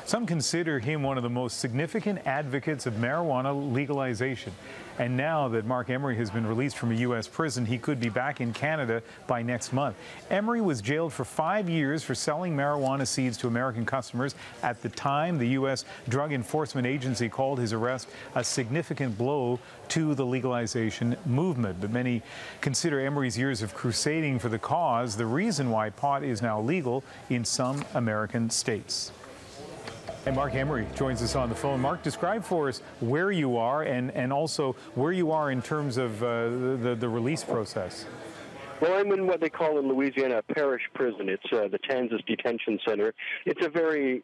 Some consider him one of the most significant advocates of marijuana legalization. And now that Marc Emery has been released from a U.S. prison, he could be back in Canada by next month. Emery was jailed for 5 years for selling marijuana seeds to American customers. At the time, the U.S. Drug Enforcement Agency called his arrest a significant blow to the legalization movement. But many consider Emery's years of crusading for the cause the reason why pot is now legal in some American states. And Marc Emery joins us on the phone. Marc, describe for us where you are and also where you are in terms of the release process. Well, I'm in what they call in Louisiana a parish prison. It's the Kansas Detention Center. It's a very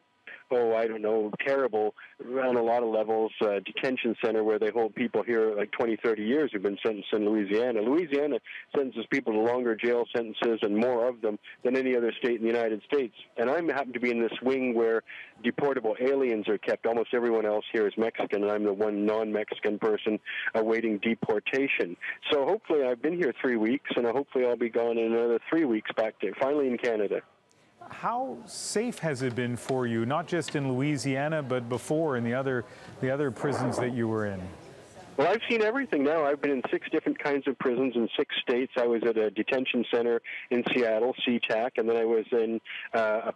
terrible, on a lot of levels, detention center where they hold people here like 20, 30 years who've been sentenced in Louisiana. Louisiana sentences people to longer jail sentences and more of them than any other state in the United States. And I happen to be in this wing where deportable aliens are kept. Almost everyone else here is Mexican, and I'm the one non-Mexican person awaiting deportation. So hopefully I've been here 3 weeks, and hopefully I'll be gone in another 3 weeks back to finally in Canada. How safe has it been for you, not just in Louisiana, but before in the other prisons that you were in? Well, I've seen everything now. I've been in 6 different kinds of prisons in 6 states. I was at a detention center in Seattle, SeaTac, and then I was in a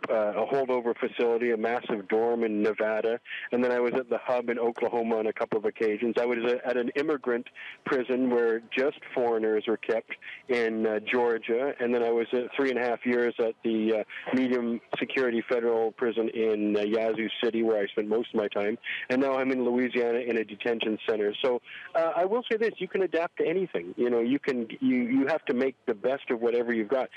holdover facility, a massive dorm in Nevada, and then I was at the hub in Oklahoma on a couple of occasions. I was at an immigrant prison where just foreigners were kept in Georgia, and then I was at 3.5 years at the medium security federal prison in Yazoo City, where I spent most of my time, and now I'm in Louisiana in a detention center. So I will say this: you can adapt to anything. You know, you have to make the best of whatever you've got.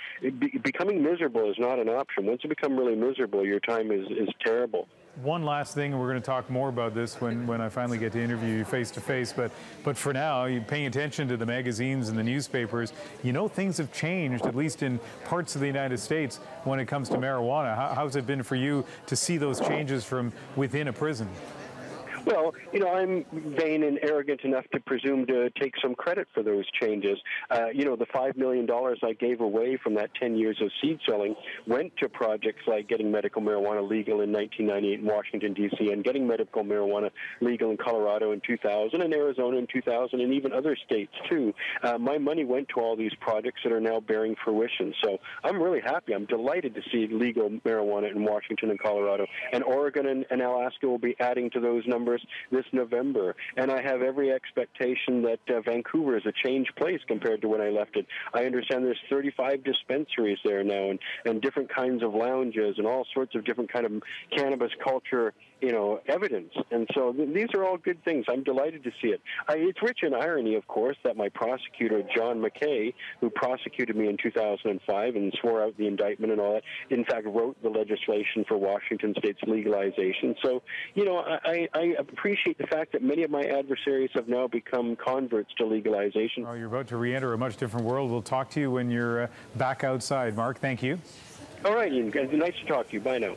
Becoming miserable is not an option. Once you become really miserable, your time is terrible. One last thing, and we're going to talk more about this when I finally get to interview you face to face, but for now, you're paying attention to the magazines and the newspapers. You know, things have changed, at least in parts of the United States, when it comes to marijuana. How's it been for you to see those changes from within a prison? Well, you know, I'm vain and arrogant enough to presume to take some credit for those changes. You know, the $5 million I gave away from that 10 years of seed selling went to projects like getting medical marijuana legal in 1998 in Washington, D.C., and getting medical marijuana legal in Colorado in 2000 and Arizona in 2000 and even other states, too. My money went to all these projects that are now bearing fruition. So I'm really happy. I'm delighted to see legal marijuana in Washington and Colorado. And Oregon and Alaska will be adding to those numbers this November, and I have every expectation that Vancouver is a changed place compared to when I left it. I understand there's 35 dispensaries there now, and different kinds of lounges and all sorts of different kind of cannabis culture, you know, evidence. And so these are all good things. I'm delighted to see it. It's rich in irony, of course, that my prosecutor, John McKay, who prosecuted me in 2005 and swore out the indictment and all that, in fact wrote the legislation for Washington State's legalization. So, you know, I appreciate the fact that many of my adversaries have now become converts to legalization. Oh, you're about to re-enter a much different world. We'll talk to you when you're back outside. Marc, thank you. All right, Ian. Nice to talk to you. Bye now.